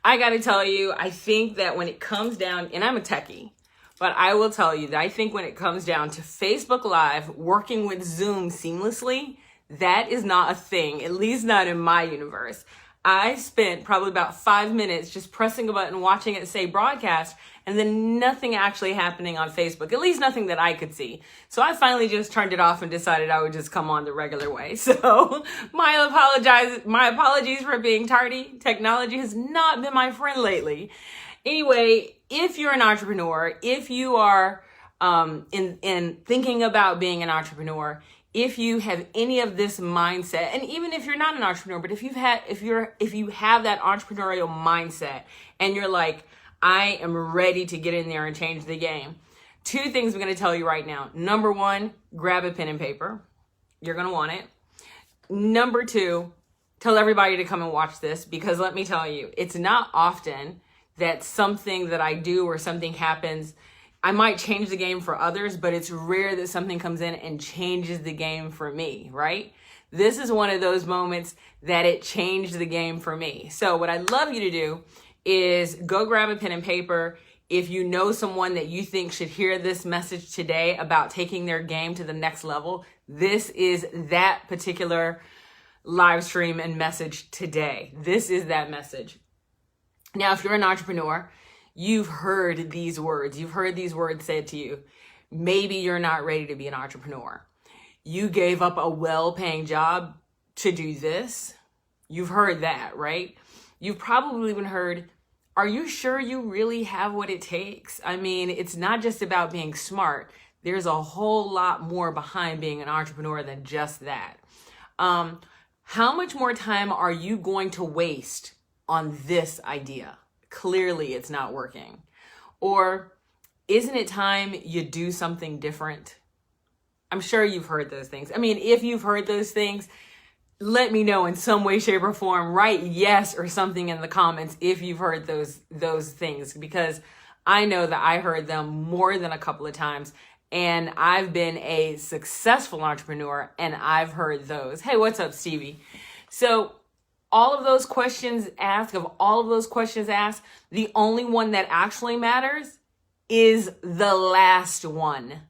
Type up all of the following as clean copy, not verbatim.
I got to tell you, I think that when it comes down, and I'm a techie, but I will tell you that I think when it comes down to Facebook Live, working with Zoom seamlessly, that is not a thing, at least not in my universe. I spent probably about 5 minutes just pressing a button, watching it say broadcast, and then nothing actually happening on Facebook, at least nothing that I could see. So I finally just turned it off and decided I would just come on the regular way. So my apologies for being tardy. Technology has not been my friend lately. Anyway, if you're an entrepreneur, if you are in thinking about being an entrepreneur, if you have any of this mindset, and even if you're not an entrepreneur, but if you have that entrepreneurial mindset and you're like, I am ready to get in there and change the game. 2 things I'm going to tell you right now. Number 1, grab a pen and paper. You're going to want it. Number 2, tell everybody to come and watch this, because let me tell you, it's not often that something that I do or something happens, I might change the game for others, but it's rare that something comes in and changes the game for me, right? This is one of those moments that it changed the game for me. So what I'd love you to do is go grab a pen and paper. If you know someone that you think should hear this message today about taking their game to the next level, this is that particular live stream and message today. This is that message. Now, if you're an entrepreneur, you've heard these words. You've heard these words said to you. Maybe you're not ready to be an entrepreneur. You gave up a well-paying job to do this. You've heard that, right? You've probably even heard, are you sure you really have what it takes? I mean, it's not just about being smart. There's a whole lot more behind being an entrepreneur than just that. How much more time are you going to waste on this idea? Clearly it's not working. Or isn't it time you do something different? I'm sure you've heard those things. I mean, if you've heard those things, let me know in some way, shape, or form. Write yes or something in the comments if you've heard those things, because I know that I heard them more than a couple of times, and I've been a successful entrepreneur and I've heard those. Hey, what's up, Stevie? So all of those questions asked, the only one that actually matters is the last one.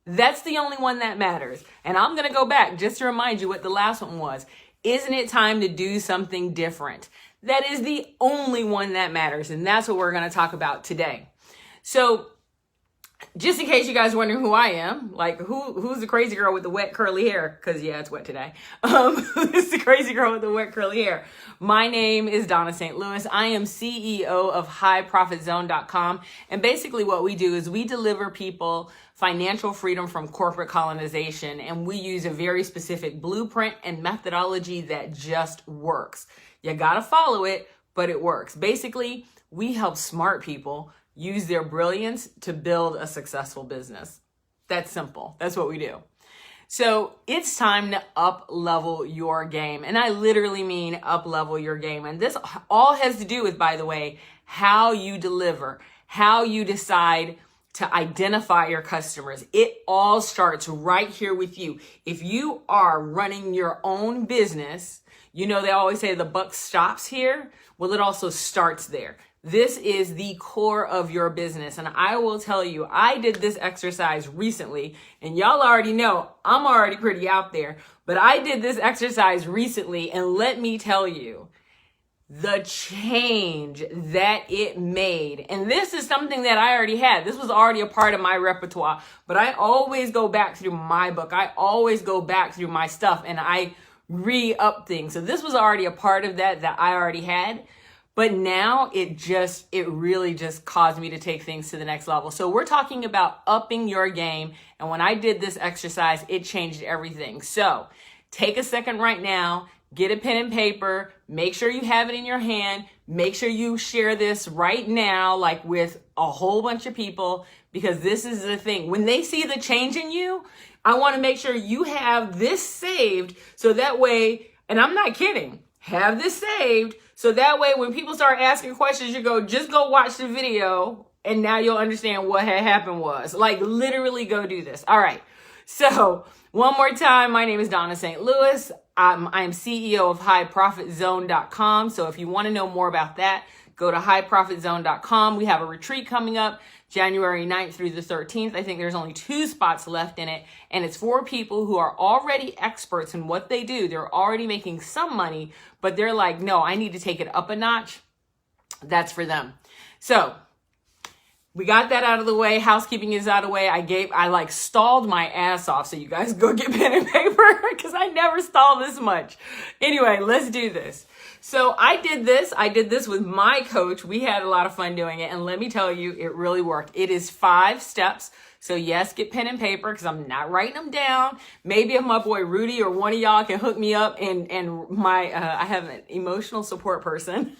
That's the only one that matters. And I'm going to go back just to remind you what the last one was. Isn't it time to do something different? That is the only one that matters. And that's what we're going to talk about today. So just in case you guys are wondering who I am, like who's the crazy girl with the wet curly hair? Because yeah, it's wet today. Who's the crazy girl with the wet curly hair? My name is Dawnna St. Louis. I am CEO of highprofitzone.com. And basically what we do is we deliver people financial freedom from corporate colonization. And we use a very specific blueprint and methodology that just works. You got to follow it, but it works. Basically, we help smart people use their brilliance to build a successful business. That's simple. That's what we do. So it's time to up level your game. And I literally mean up level your game. And this all has to do with, by the way, how you deliver, how you decide to identify your customers. It all starts right here with you. If you are running your own business, you know, they always say the buck stops here. Well, it also starts there. This is the core of your business. And I will tell you, I did this exercise recently, and y'all already know I'm already pretty out there, but I did this exercise recently, and let me tell you, the change that it made. And this is something that I already had. This was already a part of my repertoire, but I always go back through my book. I always go back through my stuff and I re-up things. So this was already a part of that I already had. But now it really just caused me to take things to the next level. So we're talking about upping your game. And when I did this exercise, it changed everything. So take a second right now, get a pen and paper, make sure you have it in your hand, make sure you share this right now, like with a whole bunch of people, because this is the thing. When they see the change in you, I want to make sure you have this saved so that way, and I'm not kidding, have this saved so that way when people start asking questions, you go, just go watch the video and now you'll understand what had happened was. Like literally go do this. All right. So one more time, my name is Dawnna St. Louis. I am CEO of highprofitzone.com. So if you want to know more about that, go to highprofitzone.com. We have a retreat coming up January 9th through the 13th. I think there's only 2 spots left in it. And it's for people who are already experts in what they do. They're already making some money, but they're like, no, I need to take it up a notch. That's for them. So we got that out of the way. Housekeeping is out of the way. I like stalled my ass off. So you guys go get pen and paper because I never stall this much. Anyway, let's do this. So I did this with my coach. We had a lot of fun doing it. And let me tell you, it really worked. It is 5 steps. So yes, get pen and paper because I'm not writing them down. Maybe if my boy Rudy or one of y'all can hook me up and I have an emotional support person.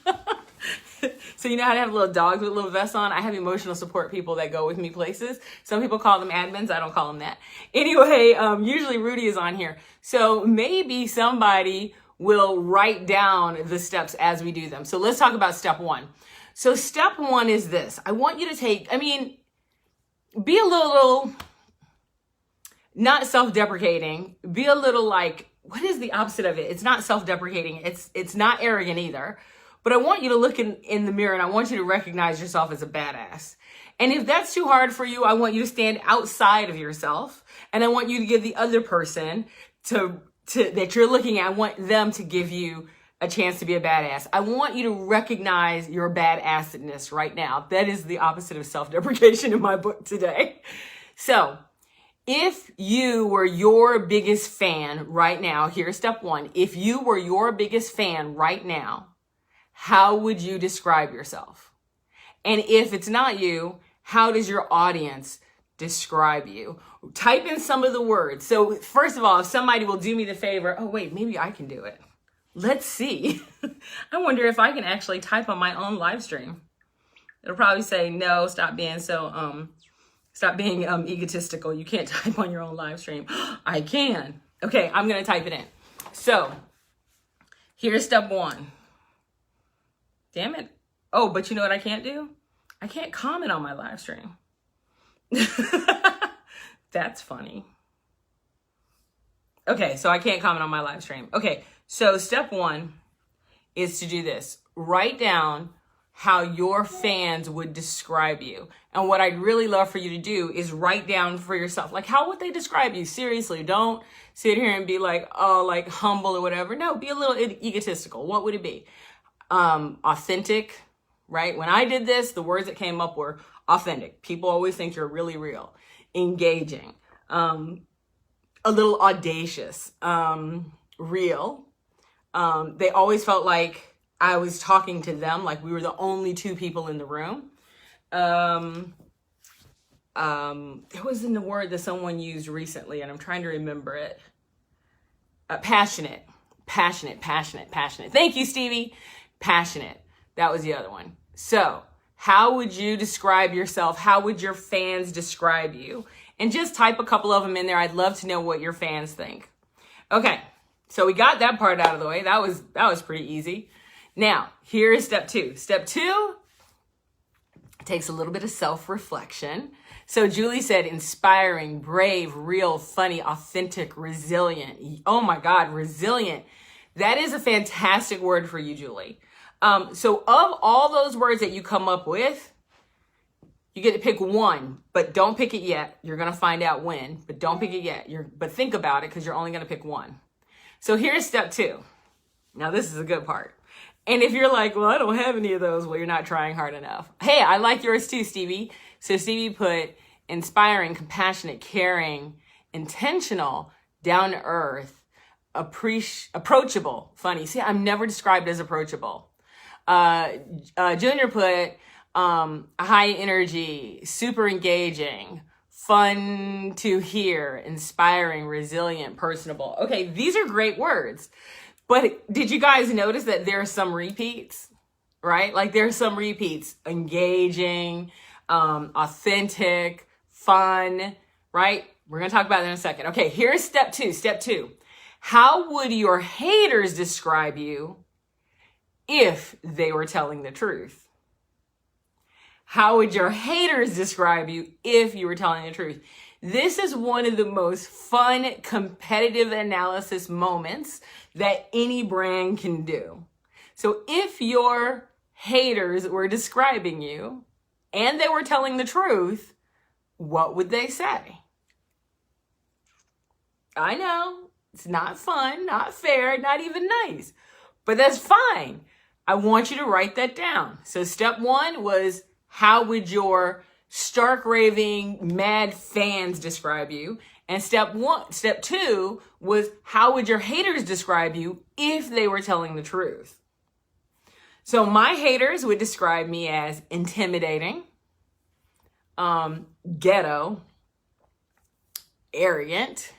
So you know how to have little dogs with little vests on? I have emotional support people that go with me places. Some people call them admins. I don't call them that. Anyway, usually Rudy is on here. So maybe somebody will write down the steps as we do them. So let's talk about step 1. So step 1 is this. I want you to be a little, not self-deprecating, be a little like, what is the opposite of it? It's not self-deprecating. It's not arrogant either. But I want you to look in the mirror and I want you to recognize yourself as a badass. And if that's too hard for you, I want you to stand outside of yourself and I want you to give the other person that you're looking at, I want them to give you a chance to be a badass. I want you to recognize your badassedness right now. That is the opposite of self-deprecation in my book today. So if you were your biggest fan right now, here's step 1. If you were your biggest fan right now, how would you describe yourself? And if it's not you, how does your audience describe you? Type in some of the words. So first of all, if somebody will do me the favor, oh wait, maybe I can do it. Let's see. I wonder if I can actually type on my own live stream. It'll probably say, no, stop being egotistical. You can't type on your own live stream. I can. Okay, I'm going to type it in. So here's step 1. Damn it. Oh, but you know what I can't do? I can't comment on my live stream. That's funny. Okay, so I can't comment on my live stream. Okay, so step 1 is to do this. Write down how your fans would describe you. And what I'd really love for you to do is write down for yourself, like, how would they describe you? Seriously, don't sit here and be like, oh, like humble or whatever. No, be a little egotistical. What would it be? Authentic, right? When I did this, the words that came up were authentic. People always think you're really real. Engaging, a little audacious, real. They always felt like I was talking to them, like we were the only 2 people in the room. There was in the word that someone used recently, and I'm trying to remember it. Passionate. Thank you, Stevie. Passionate. That was the other one. So how would you describe yourself? How would your fans describe you? And just type a couple of them in there. I'd love to know what your fans think. Okay, so we got that part out of the way. That was pretty easy. Now, here is step 2. Step 2 takes a little bit of self-reflection. So Julie said, inspiring, brave, real, funny, authentic, resilient. Oh my God, resilient. That is a fantastic word for you, Julie. So of all those words that you come up with, you get to pick one, but don't pick it yet. You're going to find out when, but don't pick it yet. But think about it because you're only going to pick one. So here's step 2. Now this is a good part. And if you're like, well, I don't have any of those, well, you're not trying hard enough. Hey, I like yours too, Stevie. So Stevie put inspiring, compassionate, caring, intentional, down to earth, approachable, funny. See, I'm never described as approachable. Junior put high energy, super engaging, fun to hear, inspiring, resilient, personable. Okay, these are great words. But did you guys notice that there are some repeats, right? Like there are some repeats. Engaging, authentic, fun, right? We're going to talk about that in a second. Okay, here's step 2. Step 2. How would your haters describe you if they were telling the truth? How would your haters describe you if you were telling the truth? This is one of the most fun competitive analysis moments that any brand can do. So if your haters were describing you and they were telling the truth, what would they say? I know it's not fun, not fair, not even nice, but that's fine. I want you to write that down. So step one was, how would your stark raving mad fans describe you? And step two was, how would your haters describe you if they were telling the truth? So my haters would describe me as intimidating, ghetto, arrogant.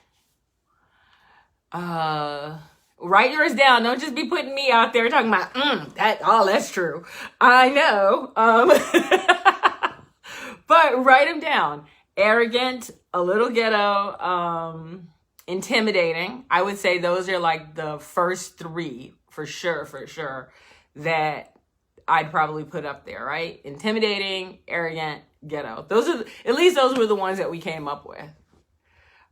Write yours down. Don't just be putting me out there talking about, that's true. I know. But write them down. Arrogant, a little ghetto, intimidating. I would say those are like the first three for sure, that I'd probably put up there, right? Intimidating, arrogant, ghetto. At least those were the ones that we came up with.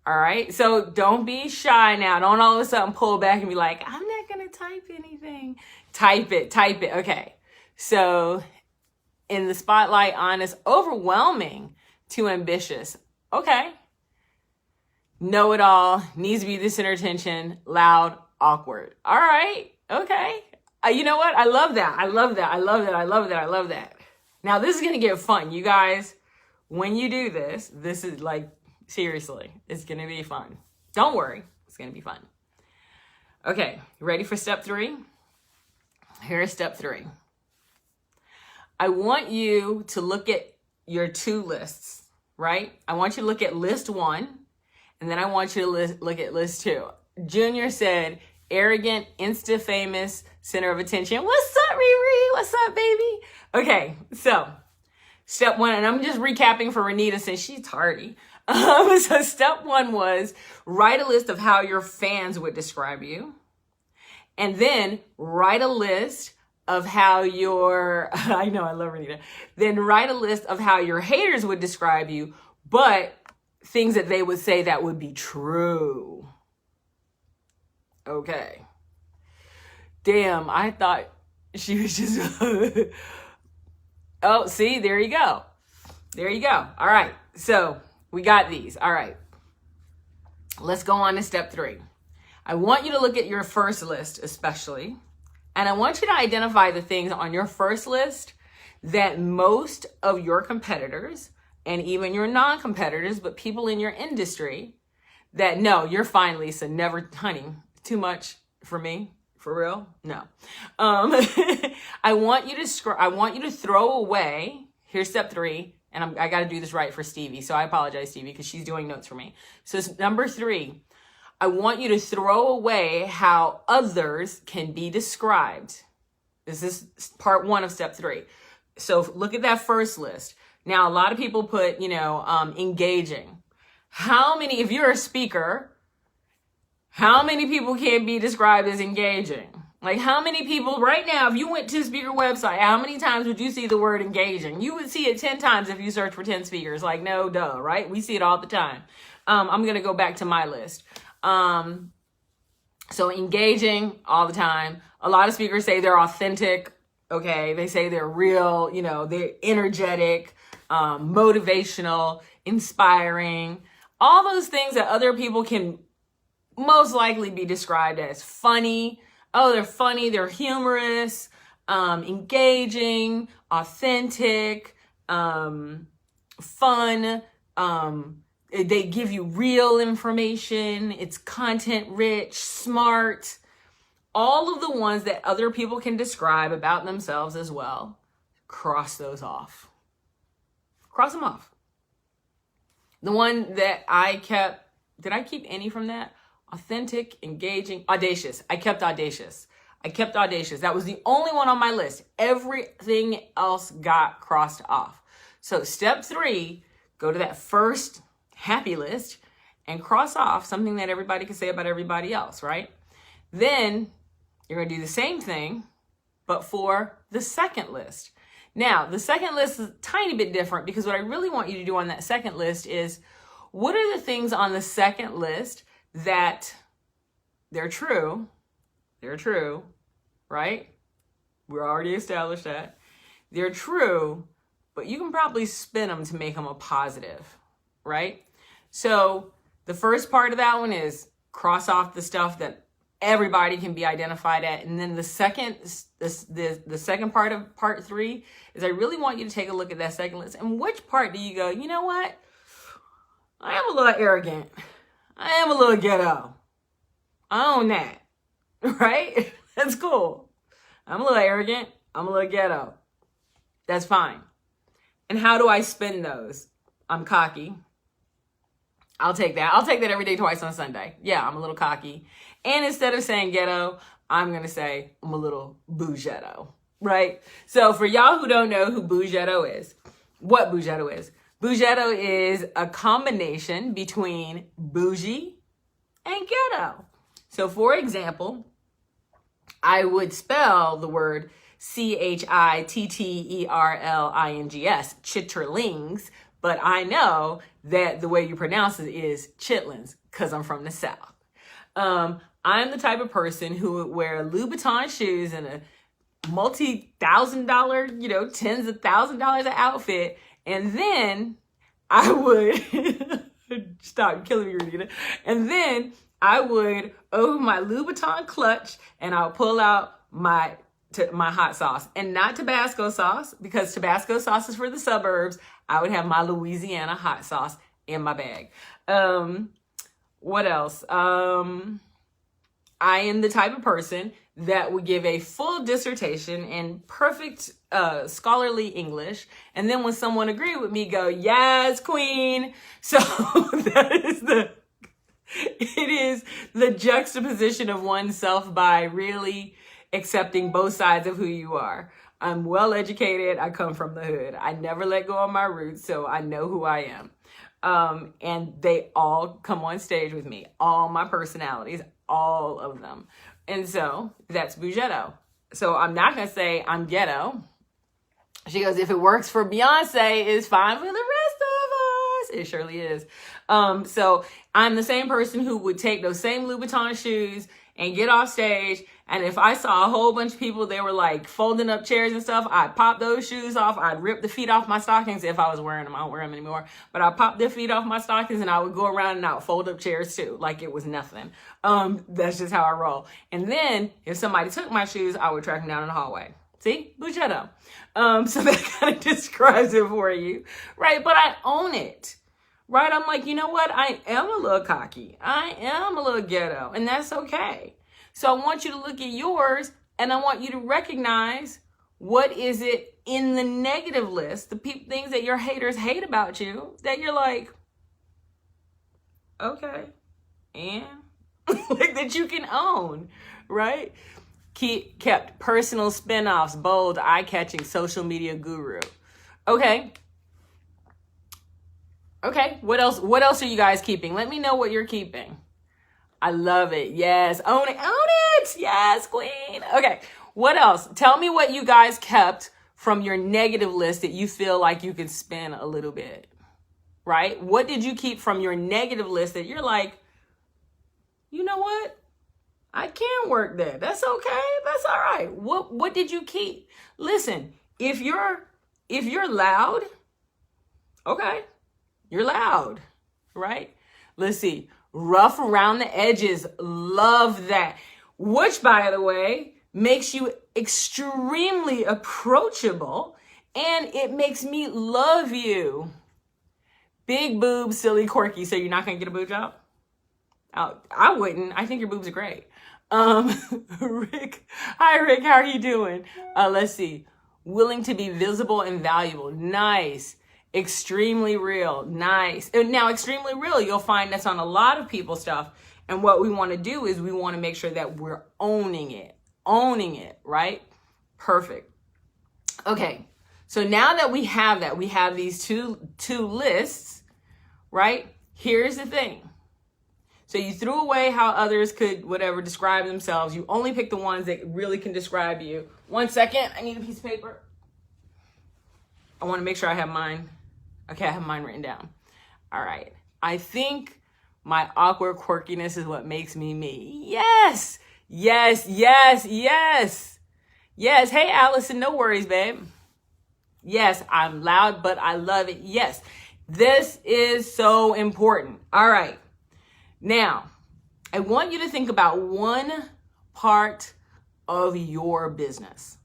All right. So don't be shy now. Don't all of a sudden pull back and be like, I'm not going to type anything. Type it. Okay. So in the spotlight, honest, overwhelming, too ambitious. Okay. Know it all, needs to be the center of attention, loud, awkward. All right. Okay. You know what? I love that. Now this is going to get fun. You guys, when you do this is like, seriously, it's going to be fun. Don't worry. It's going to be fun. Okay. Ready for step 3? Here's step 3. I want you to look at your 2 lists, right? I want you to look at list 1, and then I want you to look at list 2. Junior said, arrogant, insta famous, center of attention. What's up, Riri? What's up, baby? Okay. So step 1, and I'm just recapping for Renita since she's tardy. So step 1 was, write a list of how your fans would describe you. And then write a list of how I know, I love Renita. Then write a list of how your haters would describe you, but things that they would say that would be true. Okay. Damn, I thought she was just... Oh, see, there you go. All right. So we got these. All right. Let's go on to step 3. I want you to look at your first list, especially, and I want you to identify the things on your first list that most of your competitors and even your non-competitors, but people in your industry that, no, you're fine, Lisa, never, honey, too much for me, for real, no. I want you to throw away, here's step 3, and I got to do this right for Stevie, so I apologize, Stevie, because she's doing notes for me. So number 3, I want you to throw away how others can be described. This is part 1 of step 3. So look at that first list. Now, a lot of people put, engaging. If you're a speaker, how many people can be described as engaging? Like, how many people right now, if you went to a speaker website, how many times would you see the word engaging? You would see it 10 times if you search for 10 speakers. Like, no, duh, right? We see it all the time. I'm going to go back to my list. So engaging all the time. A lot of speakers say they're authentic. Okay. They say they're real, they're energetic, motivational, inspiring, all those things that other people can most likely be described as funny. Oh, they're funny. They're humorous, engaging, authentic, fun. They give you real information. It's content rich, smart. All of the ones that other people can describe about themselves as well. Cross those off. Cross them off. The one that I kept, did I keep any from that? Authentic, engaging, audacious. I kept audacious. That was the only one on my list. Everything else got crossed off. So step 3, go to that first happy list and cross off something that everybody can say about everybody else, right? Then you're going to do the same thing, but for the second list. Now, the second list is a tiny bit different because what I really want you to do on that second list is, what are the things on the second list that they're true, right? We're already established that. They're true, but you can probably spin them to make them a positive, right? So the first part of that one is cross off the stuff that everybody can be identified at. And then the second part of part 3 is I really want you to take a look at that second list. And which part do you go, you know what? I am a little arrogant. I am a little ghetto. I own that, right? That's cool. I'm a little arrogant. I'm a little ghetto. That's fine. And how do I spin those? I'm cocky. I'll take that. I'll take that every day, twice on Sunday. Yeah, I'm a little cocky. And instead of saying ghetto, I'm going to say I'm a little bougetto, right? So for y'all who don't know who bougetto is, what bougetto is a combination between bougie and ghetto. So for example, I would spell the word chitterlings, chitterlings, but I know that the way you pronounce it is chitlins because I'm from the South. I'm the type of person who would wear Louboutin shoes and a multi-$1,000, tens of $1,000s an outfit, and then I would stop killing me, Regina. And then I would open my Louboutin clutch and I'll pull out my hot sauce, and not Tabasco sauce, because Tabasco sauce is for the suburbs. I would have my Louisiana hot sauce in my bag. What else? I am the type of person that would give a full dissertation in perfect scholarly English, and then when someone agreed with me, go, yes, queen. So it is the juxtaposition of oneself by really accepting both sides of who you are. I'm well educated. I come from the hood. I never let go of my roots, so I know who I am. And they all come on stage with me. All my personalities, all of them. And so that's bougetto. So I'm not going to say I'm ghetto. She goes, if it works for Beyonce, it's fine for the rest of us. It surely is. So I'm the same person who would take those same Louboutin shoes and get off stage. And if I saw a whole bunch of people, they were like folding up chairs and stuff, I'd pop those shoes off. I'd rip the feet off my stockings if I was wearing them. I don't wear them anymore. But I'd pop their feet off my stockings and I would go around and I would fold up chairs too, like it was nothing. That's just how I roll. And then if somebody took my shoes, I would track them down in the hallway. See? Bougetto. So that kind of describes it for you, right? But I own it. Right? I'm like, you know what? I am a little cocky. I am a little ghetto, and that's okay. So I want you to look at yours, and I want you to recognize what is it in the negative list, the things that your haters hate about you, that you're like, okay, and like that you can own, right? Kept personal spin-offs, bold, eye-catching, social media guru. Okay. Okay, what else are you guys keeping? Let me know what you're keeping. I love it. Yes, own it. Yes, queen. Okay, what else? Tell me what you guys kept from your negative list that you feel like you could spin a little bit, right? What did you keep from your negative list that you're like, you know what? I can work there. That's okay. That's all right. What did you keep? Listen, if you're loud, okay. You're loud, right? Let's see. Rough around the edges. Love that. Which, by the way, makes you extremely approachable, and it makes me love you. Big boobs, silly, quirky. So you're not going to get a boob job? I wouldn't. I think your boobs are great. Rick. Hi, Rick. How are you doing? Let's see. Willing to be visible and valuable. Nice. Extremely real. Nice. And now, extremely real, you'll find that's on a lot of people's stuff. And what we want to do is we want to make sure that we're owning it, right? Perfect. Okay. So now that we have these two lists, right? Here's the thing. So you threw away how others could, describe themselves. You only pick the ones that really can describe you. 1 second. I need a piece of paper. I want to make sure I have mine. Okay, I have mine written down. All right. I think my awkward quirkiness is what makes me me. Yes, yes, yes, yes. Yes, hey Allison, no worries, babe. Yes, I'm loud, but I love it. Yes, this is so important. All right. Now, I want you to think about one part of your business.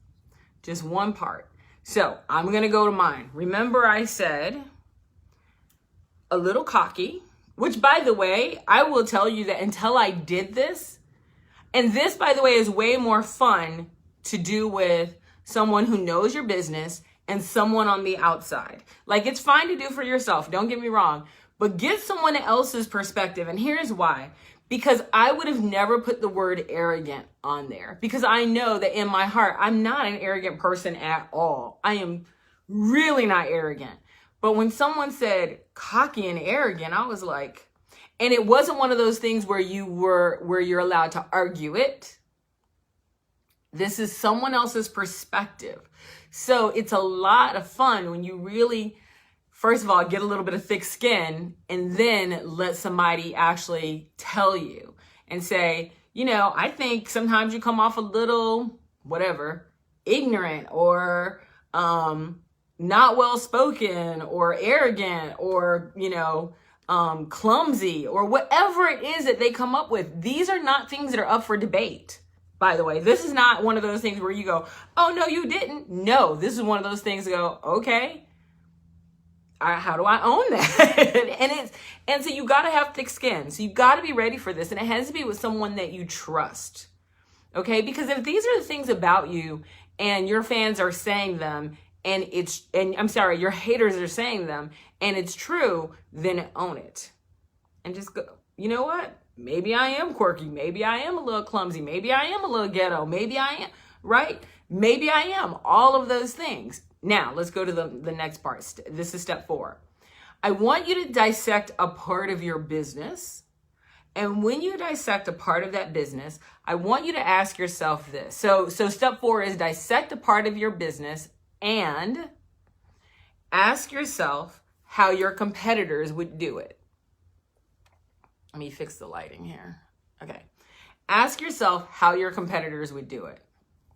Just one part. So I'm going to go to mine. Remember I said a little cocky, which by the way, I will tell you that until I did this, and this by the way is way more fun to do with someone who knows your business and someone on the outside. Like, it's fine to do for yourself, don't get me wrong, but get someone else's perspective. And here's why. Because I would have never put the word arrogant on there, because I know that in my heart, I'm not an arrogant person at all. I am really not arrogant. But when someone said cocky and arrogant, I was like, and it wasn't one of those things where you're allowed to argue it. This is someone else's perspective. So it's a lot of fun when you really, first of all, get a little bit of thick skin and then let somebody actually tell you and say, you know, I think sometimes you come off a little, whatever, ignorant or not well spoken or arrogant or, you know, clumsy or whatever it is that they come up with. These are not things that are up for debate. By the way, this is not one of those things where you go, oh, no, you didn't. No, this is one of those things that go, okay, how do I own that? and so you got to have thick skin. So you got to be ready for this. And it has to be with someone that you trust. Okay, because if these are the things about you and your fans are saying them and your haters are saying them and it's true, then own it. And just go, you know what? Maybe I am quirky. Maybe I am a little clumsy. Maybe I am a little ghetto. Maybe I am, right? Maybe I am. All of those things. Now, let's go to the next part. This is step 4. I want you to dissect a part of your business. And when you dissect a part of that business, I want you to ask yourself this. So step 4 is dissect a part of your business and ask yourself how your competitors would do it. Let me fix the lighting here. Okay. Ask yourself how your competitors would do it.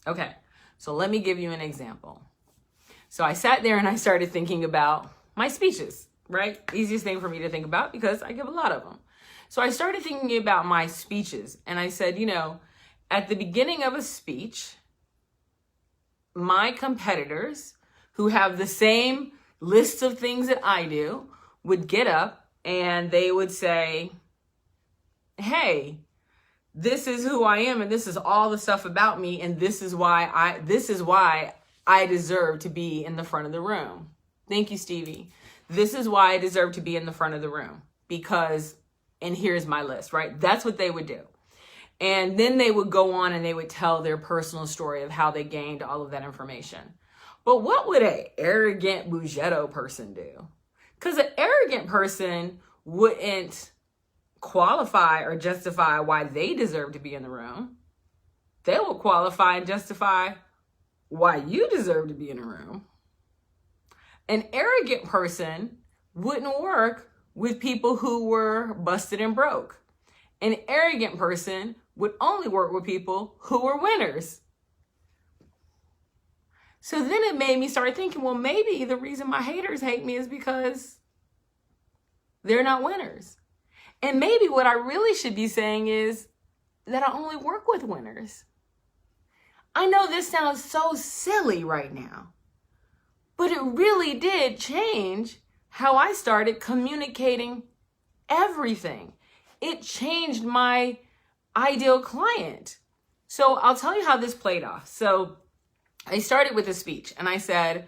Okay. So let me give you an example. So I sat there and I started thinking about my speeches, right? Easiest thing for me to think about because I give a lot of them. So I started thinking about my speeches and I said, you know, at the beginning of a speech, my competitors who have the same list of things that I do would get up and they would say, hey, this is who I am and this is all the stuff about me and this is why I deserve to be in the front of the room. Thank you, Stevie. This is why I deserve to be in the front of the room because, and here's my list, right? That's what they would do. And then they would go on and they would tell their personal story of how they gained all of that information. But what would an arrogant Bougetto person do? Because an arrogant person wouldn't qualify or justify why they deserve to be in the room. They will qualify and justify why you deserve to be in a room. An arrogant person wouldn't work with people who were busted and broke. An arrogant person would only work with people who were winners. So then it made me start thinking, well, maybe the reason my haters hate me is because they're not winners. And maybe what I really should be saying is that I only work with winners. I know this sounds so silly right now, but it really did change how I started communicating everything. It changed my ideal client. So I'll tell you how this played off. So I started with a speech and I said,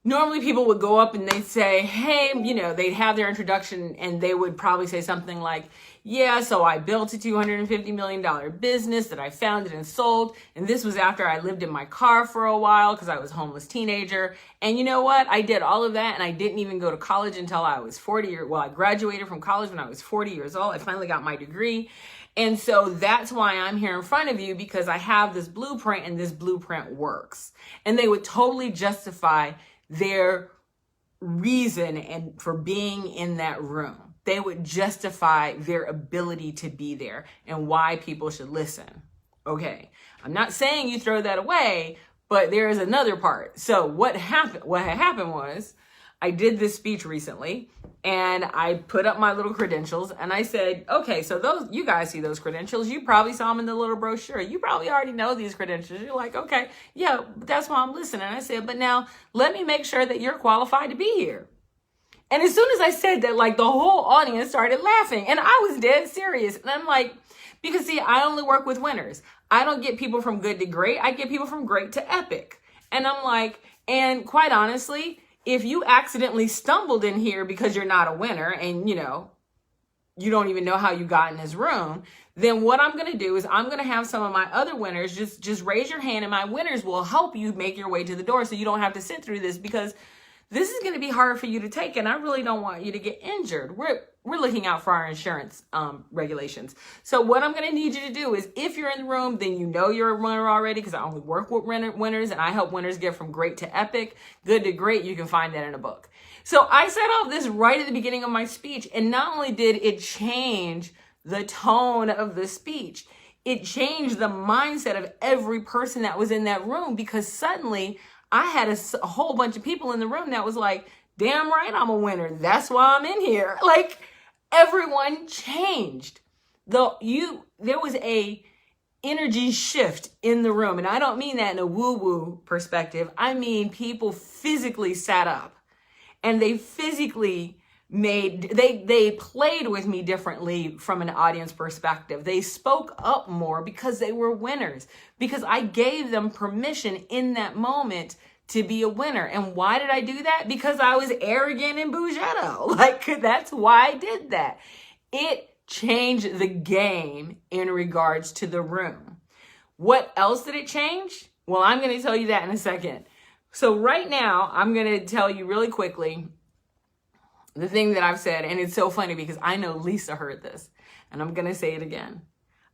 normally people would go up and they'd say, hey, you know, they'd have their introduction and they would probably say something like, yeah, so I built a $250 million business that I founded and sold. And this was after I lived in my car for a while because I was a homeless teenager. And you know what? I did all of that and I didn't even go to college until I was 40 well, I graduated from college when I was 40 years old. I finally got my degree. And so that's why I'm here in front of you, because I have this blueprint and this blueprint works. And they would totally justify their reason and for being in that room. they would justify their ability to be there and why people should listen. Okay, I'm not saying you throw that away, but there is another part. So what happened was I did this speech recently and I put up my little credentials and I said, okay, so those, you guys see those credentials. You probably saw them in the little brochure. You probably already know these credentials. You're like, okay, yeah, that's why I'm listening. I said, but now let me make sure that you're qualified to be here. And as soon as I said that, like the whole audience started laughing and I was dead serious. And I'm like, because see, I only work with winners. I don't get people from good to great. I get people from great to epic. And I'm like, and quite honestly, if you accidentally stumbled in here because you're not a winner and, you know, you don't even know how you got in this room, then what I'm going to do is I'm going to have some of my other winners just raise your hand and my winners will help you make your way to the door so you don't have to sit through this, because this is going to be hard for you to take, and I really don't want you to get injured. We're looking out for our insurance regulations. So what I'm going to need you to do is, if you're in the room, then you know you're a winner already, because I only work with winners, and I help winners get from great to epic, good to great. You can find that in a book. So I said all this right at the beginning of my speech, and not only did it change the tone of the speech, it changed the mindset of every person that was in that room, because suddenly I had a whole bunch of people in the room that was like, damn right, I'm a winner. That's why I'm in here. Like, everyone changed. There was a energy shift in the room. And I don't mean that in a woo-woo perspective. I mean, people physically sat up and they physically they played with me differently from an audience perspective. They spoke up more because they were winners, because I gave them permission in that moment to be a winner. And why did I do that? Because I was arrogant and bougetto. Like, that's why I did that. It changed the game in regards to the room. What else did it change? Well, I'm going to tell you that in a second. So right now, I'm going to tell you really quickly the thing that I've said, and it's so funny because I know Lisa heard this, and I'm going to say it again.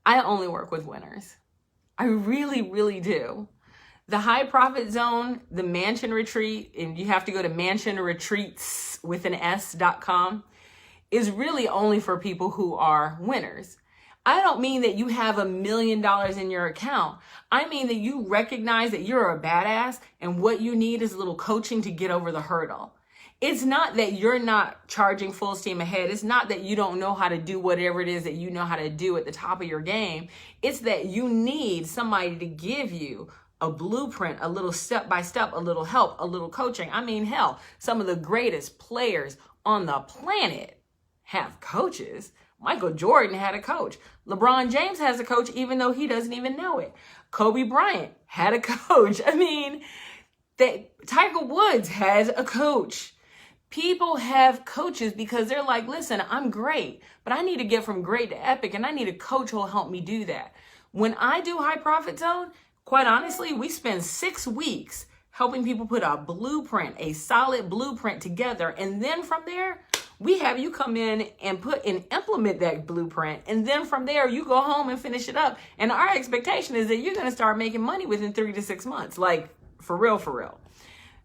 I only work with winners. I really, really do. The high profit zone, the mansion retreat, and you have to go to mansionretreats.com, is really only for people who are winners. I don't mean that you have $1 million in your account. I mean that you recognize that you're a badass and what you need is a little coaching to get over the hurdle. It's not that you're not charging full steam ahead. It's not that you don't know how to do whatever it is that you know how to do at the top of your game. It's that you need somebody to give you a blueprint, a little step-by-step, a little help, a little coaching. I mean, hell, some of the greatest players on the planet have coaches. Michael Jordan had a coach. LeBron James has a coach, even though he doesn't even know it. Kobe Bryant had a coach. I mean, Tiger Woods has a coach. People have coaches because they're like, listen, I'm great, but I need to get from great to epic, and I need a coach who will help me do that. When I do High Profit Zone, quite honestly, we spend 6 weeks helping people put a blueprint, a solid blueprint together. And then from there, we have you come in and implement that blueprint. And then from there, you go home and finish it up. And our expectation is that you're going to start making money within 3 to 6 months. Like, for real, for real.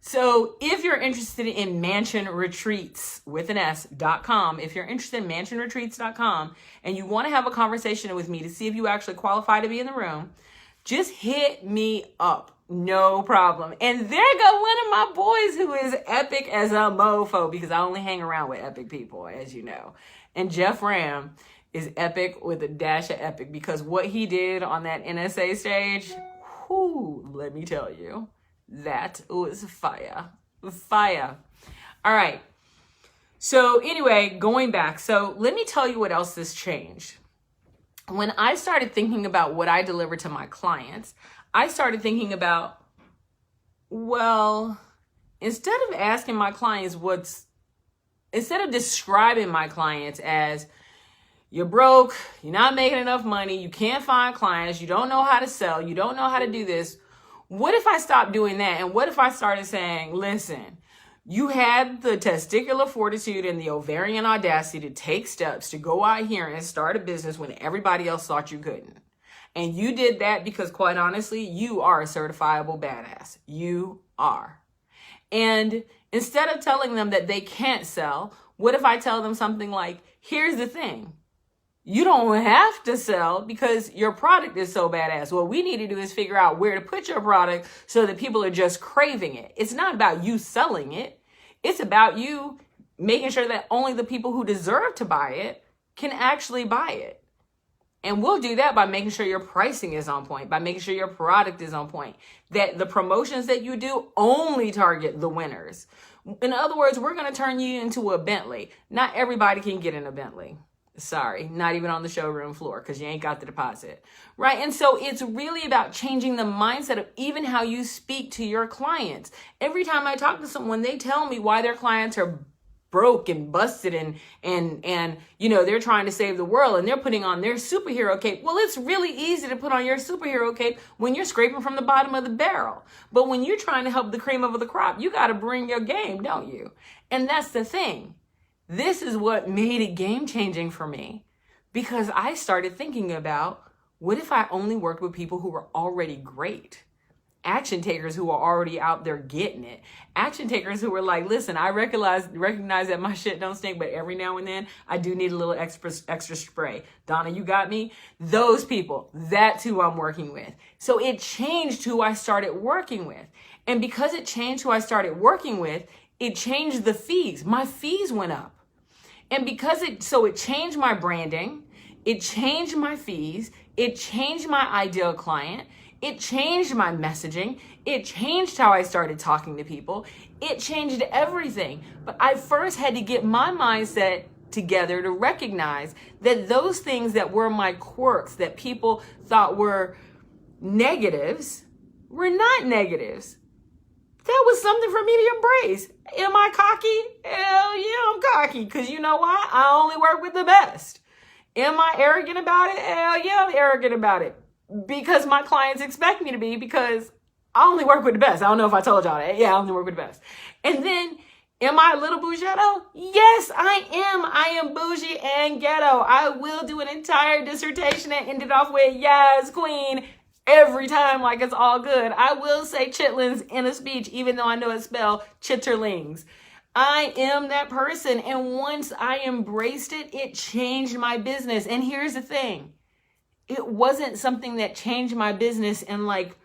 So if you're interested in mansionretreats.com, if you're interested in mansionretreats.com and you want to have a conversation with me to see if you actually qualify to be in the room, just hit me up. No problem. And there go one of my boys who is epic as a mofo, because I only hang around with epic people, as you know. And Jeff Ram is epic with a dash of epic, because what he did on that NSA stage, whoo, let me tell you. That was fire. Fire. All right. So anyway, going back. So let me tell you what else has changed. When I started thinking about what I deliver to my clients, I started thinking about, well, instead of asking my clients instead of describing my clients as, you're broke, you're not making enough money, you can't find clients, you don't know how to sell, you don't know how to do this. What if I stopped doing that? And what if I started saying, listen, you had the testicular fortitude and the ovarian audacity to take steps to go out here and start a business when everybody else thought you couldn't. And you did that because, quite honestly, you are a certifiable badass. You are. And instead of telling them that they can't sell, what if I tell them something like, Here's the thing. You don't have to sell because your product is so badass. What we need to do is figure out where to put your product so that people are just craving it. It's not about you selling it. It's about you making sure that only the people who deserve to buy it can actually buy it. And we'll do that by making sure your pricing is on point, by making sure your product is on point, that the promotions that you do only target the winners. In other words, we're going to turn you into a Bentley. Not everybody can get in a Bentley. Sorry, not even on the showroom floor because you ain't got the deposit, right? And so it's really about changing the mindset of even how you speak to your clients. Every time I talk to someone, they tell me why their clients are broke and busted and you know, they're trying to save the world and they're putting on their superhero cape. Well, it's really easy to put on your superhero cape when you're scraping from the bottom of the barrel. But when you're trying to help the cream of the crop, you got to bring your game, don't you? And that's the thing. This is what made it game changing for me, because I started thinking about, what if I only worked with people who were already great? Action takers who are already out there getting it. Action takers who were like, listen, I recognize that my shit don't stink, but every now and then I do need a little extra spray. Dawnna, you got me? Those people, that's who I'm working with. So it changed who I started working with. And because it changed who I started working with, it changed the fees. My fees went up. And because it changed my branding, it changed my fees, it changed my ideal client, it changed my messaging, it changed how I started talking to people, it changed everything. But I first had to get my mindset together to recognize that those things that were my quirks that people thought were negatives were not negatives. That was something for me to embrace. Am I cocky? Hell yeah, I'm cocky. Because you know why? I only work with the best. Am I arrogant about it? Hell yeah, I'm arrogant about it. Because my clients expect me to be, because I only work with the best. I don't know if I told y'all that. Yeah, I only work with the best. And then, am I a little bougie ghetto? Yes, I am. I am bougie and ghetto. I will do an entire dissertation and end it off with, yes, queen, every time, like it's all good. I will say chitlins in a speech, even though I know it's spelled chitterlings. I am that person. And once I embraced it, it changed my business. And here's the thing. It wasn't something that changed my business in like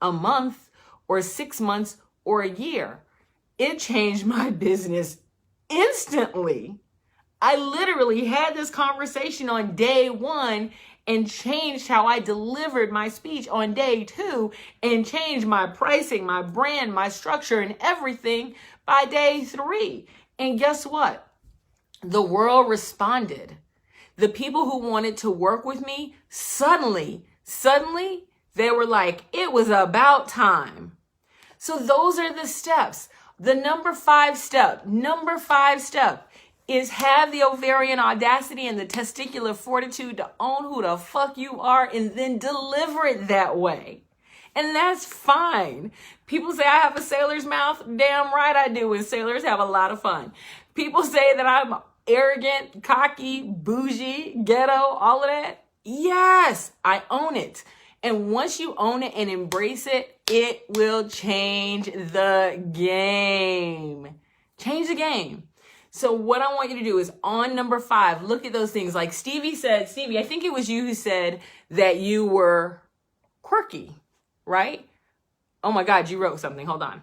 a month or 6 months or a year. It changed my business instantly. I literally had this conversation on day 1 and changed how I delivered my speech on day 2 and changed my pricing, my brand, my structure, and everything by day 3. And guess what? The world responded. The people who wanted to work with me, suddenly, they were like, it was about time. So those are the steps. The number 5 step is have the ovarian audacity and the testicular fortitude to own who the fuck you are and then deliver it that way. And that's fine. People say I have a sailor's mouth. Damn right I do. And sailors have a lot of fun. People say that I'm arrogant, cocky, bougie, ghetto, all of that. Yes, I own it. And once you own it and embrace it, it will change the game. Change the game. So what I want you to do is on number 5, look at those things. Like Stevie said, Stevie, I think it was you who said that you were quirky, right? Oh my God, you wrote something. Hold on.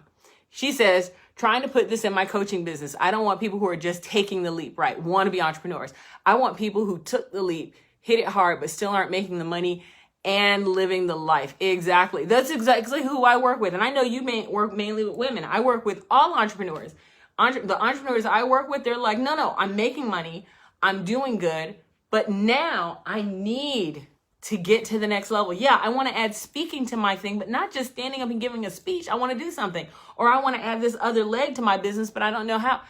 She says, trying to put this in my coaching business. I don't want people who are just taking the leap, right? Want to be entrepreneurs. I want people who took the leap, hit it hard, but still aren't making the money and living the life. Exactly. That's exactly who I work with. And I know you may work mainly with women. I work with all entrepreneurs. The entrepreneurs I work with, they're like, no, I'm making money. I'm doing good. But now I need to get to the next level. Yeah, I want to add speaking to my thing, but not just standing up and giving a speech. I want to do something. Or I want to add this other leg to my business, but I don't know how.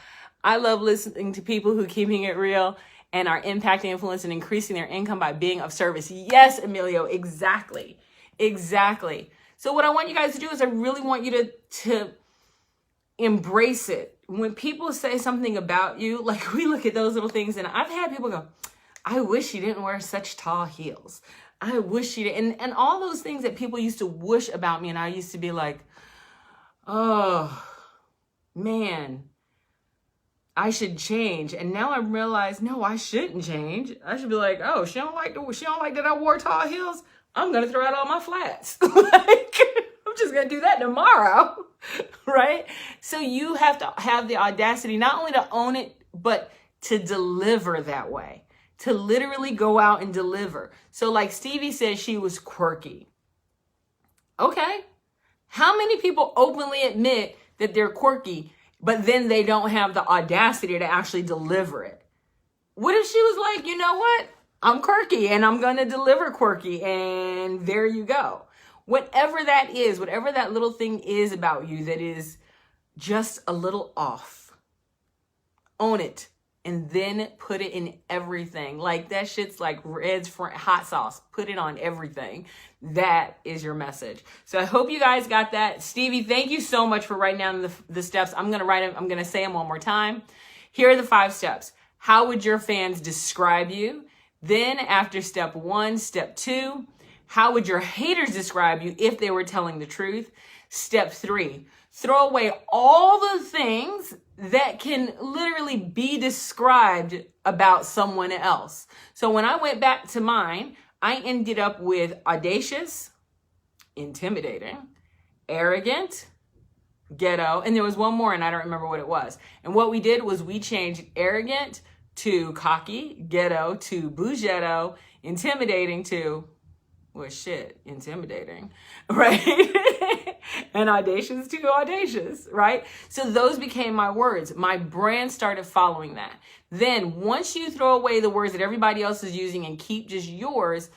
I love listening to people who are keeping it real and are impacting, influence, and increasing their income by being of service. Yes, Emilio, exactly. So what I want you guys to do is I really want you to embrace it. When people say something about you, like we look at those little things, and I've had people go, I wish she didn't wear such tall heels. I wish she did. And all those things that people used to wish about me, and I used to be like, oh, man. I should change. And now I realize, no, I shouldn't change. I should be like, oh, she don't like that I wore tall heels. I'm going to throw out all my flats. Like, I'm just going to do that tomorrow. Right? So you have to have the audacity, not only to own it, but to deliver that way, to literally go out and deliver. So like Stevie said, she was quirky. Okay. How many people openly admit that they're quirky, but then they don't have the audacity to actually deliver it? What if she was like, you know what? I'm quirky and I'm going to deliver quirky, and there you go. Whatever that is, whatever that little thing is about you that is just a little off, own it and then put it in everything. Like that shit's like Red's hot sauce. Put it on everything. That is your message. So I hope you guys got that. Stevie, thank you so much for writing down the steps. I'm going to write them. I'm going to say them one more time. Here are the 5 steps. How would your fans describe you? Then after step 1, step 2, how would your haters describe you if they were telling the truth? Step 3, throw away all the things that can literally be described about someone else. So when I went back to mine, I ended up with audacious, intimidating, arrogant, ghetto, and there was one more and I don't remember what it was. And what we did was we changed arrogant to cocky, ghetto to bougetto, intimidating to, well, shit, intimidating, right? And audacious to audacious, right? So those became my words. My brand started following that. Then once you throw away the words that everybody else is using and keep just yours,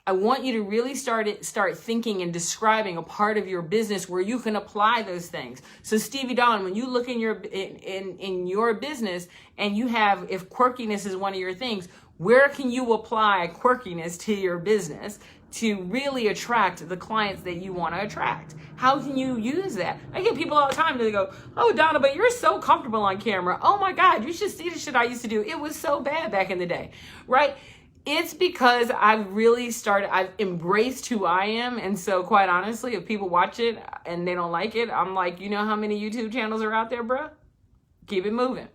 I want you to really start thinking and describing a part of your business where you can apply those things. So Stevie Dawn, when you look in your business and you have, if quirkiness is one of your things, where can you apply quirkiness to your business to really attract the clients that you want to attract? How can you use that? I get people all the time that go, oh, Dawnna, but you're so comfortable on camera. Oh my God, you should see the shit I used to do. It was so bad back in the day, right? It's because I've embraced who I am. And so quite honestly, if people watch it and they don't like it, I'm like, you know how many YouTube channels are out there, bruh? Keep it moving.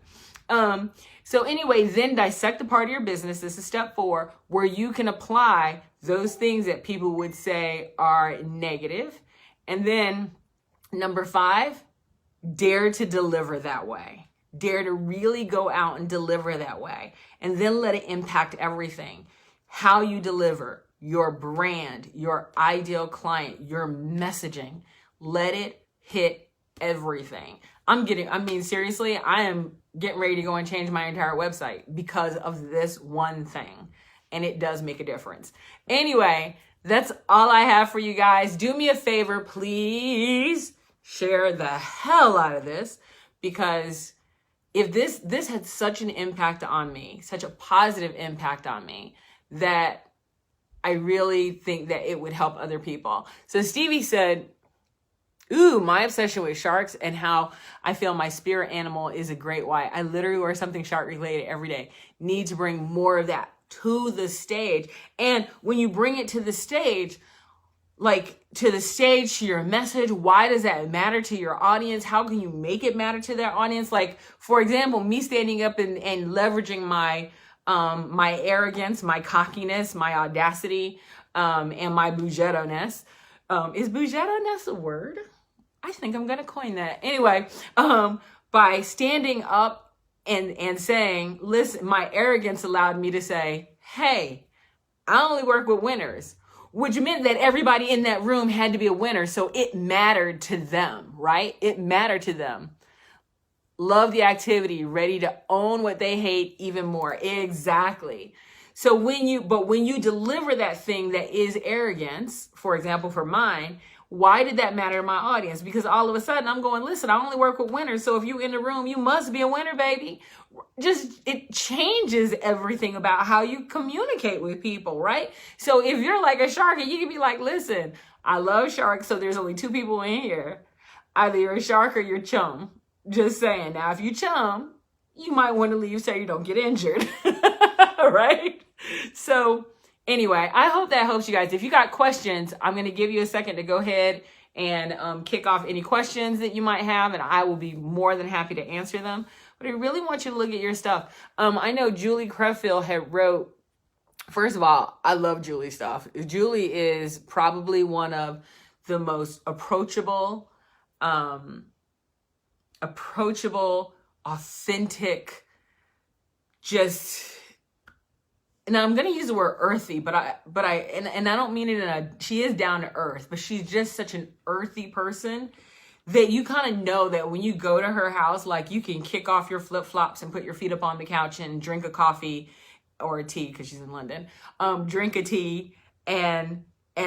So anyway, then dissect the part of your business. This is step 4, where you can apply those things that people would say are negative. And then number 5, dare to deliver that way. Dare to really go out and deliver that way. And then let it impact everything. How you deliver, your brand, your ideal client, your messaging. Let it hit everything. Seriously, I am getting ready to go and change my entire website because of this one thing. And it does make a difference. Anyway, that's all I have for you guys. Do me a favor, please share the hell out of this, because if this had such an impact on me, such a positive impact on me, that I really think that it would help other people. So Stevie said, ooh, my obsession with sharks and how I feel my spirit animal is a great white. I literally wear something shark related every day. Need to bring more of that to the stage. And when you bring it to the stage, to your message, why does that matter to your audience? How can you make it matter to their audience? Like, for example, me standing up and leveraging my arrogance, my cockiness, my audacity, and my bougetto-ness. Is bougetto-ness a word? I think I'm going to coin that. Anyway, by standing up and saying, listen, my arrogance allowed me to say, hey, I only work with winners, which meant that everybody in that room had to be a winner. So it mattered to them, right? It mattered to them. Love the activity, ready to own what they hate even more. Exactly. So when you deliver that thing that is arrogance, for example, for mine, why did that matter to my audience? Because all of a sudden I'm going, listen, I only work with winners. So if you in the room, you must be a winner, baby. It changes everything about how you communicate with people, right? So if you're like a shark, you can be like, listen, I love sharks. So there's only 2 people in here. Either you're a shark or you're chum. Just saying. Now, if you chum, you might want to leave so you don't get injured. Right? So anyway, I hope that helps you guys. If you got questions, I'm going to give you a second to go ahead and kick off any questions that you might have, and I will be more than happy to answer them. But I really want you to look at your stuff. I know Julie Creffield had wrote, first of all, I love Julie's stuff. Julie is probably one of the most approachable, authentic, just, and I'm going to use the word earthy, but I don't mean it she is down to earth, but she's just such an earthy person that you kind of know that when you go to her house, like, you can kick off your flip-flops and put your feet up on the couch and drink a coffee or a tea, because she's in London, drink a tea and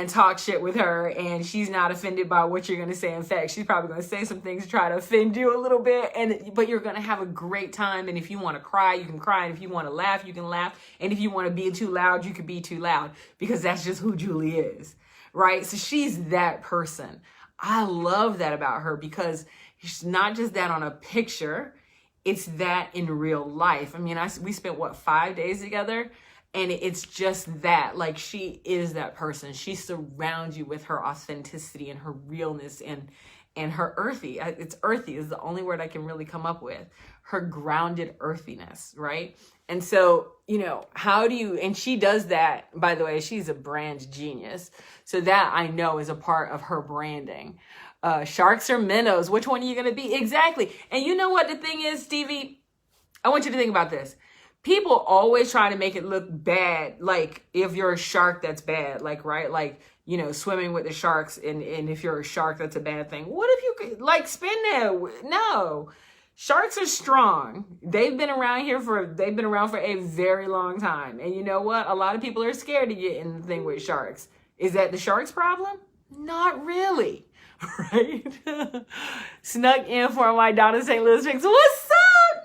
talk shit with her, and she's not offended by what you're going to say. In fact, she's probably going to say some things to try to offend you a little bit, but you're going to have a great time. And if you want to cry, you can cry. And if you want to laugh, you can laugh. And if you want to be too loud, you can be too loud, because that's just who Julie is, right? So she's that person. I love that about her, because it's not just that on a picture, it's that in real life. I mean, we spent, 5 days together? And it's just that, like, she is that person. She surrounds you with her authenticity and her realness and her earthy. It's earthy is the only word I can really come up with. Her grounded earthiness, right? And so, how do you, and she does that, by the way, she's a brand genius. So that I know is a part of her branding. Sharks or minnows, which one are you going to be? Exactly. And you know what the thing is, Stevie? I want you to think about this. People always try to make it look bad. Like, if you're a shark, that's bad. Like, right? Like, swimming with the sharks. And if you're a shark, that's a bad thing. What if you could, like, spin that? No. Sharks are strong. They've been around for a very long time. And you know what? A lot of people are scared to get in the thing with sharks. Is that the shark's problem? Not really. Right? Snuck in for my Dawnna St. Louis fix. What's up,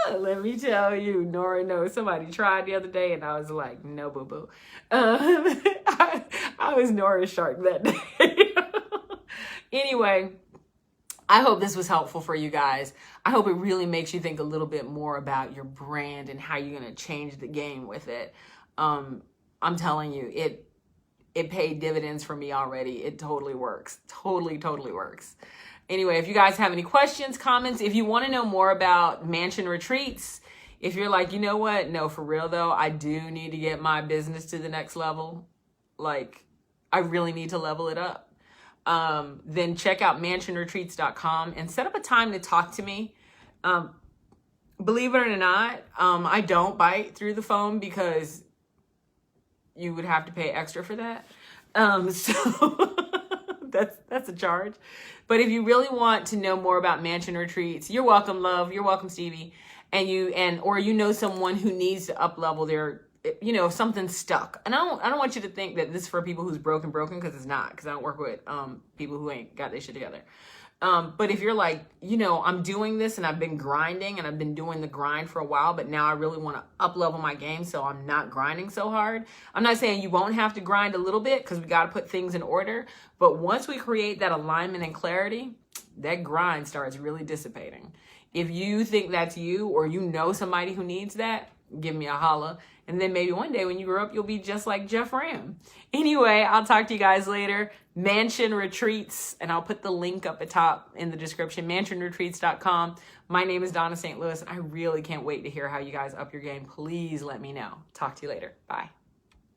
Nora? Let me tell you, Nora knows. Somebody tried the other day, and I was like, no, boo-boo. I was Nora's shark that day. Anyway, I hope this was helpful for you guys. I hope it really makes you think a little bit more about your brand and how you're going to change the game with it. I'm telling you, it paid dividends for me already. It totally works. Totally works. Anyway, if you guys have any questions, comments, if you want to know more about mansion retreats, if you're like, you know what? No, for real though, I do need to get my business to the next level. Like, I really need to level it up. Then check out mansionretreats.com and set up a time to talk to me. Believe it or not, I don't bite through the phone because you would have to pay extra for that. So that's a charge. But if you really want to know more about mansion retreats, you're welcome, love. You're welcome, Stevie. Or you know someone who needs to up level their, if something's stuck. And I don't want you to think that this is for people who's broken, because it's not, because I don't work with people who ain't got their shit together. But if you're like, I'm doing this and I've been grinding and I've been doing the grind for a while, but now I really want to up level my game so I'm not grinding so hard. I'm not saying you won't have to grind a little bit, because we got to put things in order. But once we create that alignment and clarity, that grind starts really dissipating. If you think that's you, or you know somebody who needs that, give me a holla. And then maybe one day when you grow up, you'll be just like Jeff Ram. Anyway, I'll talk to you guys later. Mansion Retreats, and I'll put the link up at top in the description, mansionretreats.com. My name is Dawnna St. Louis, and I really can't wait to hear how you guys up your game. Please let me know. Talk to you later. Bye.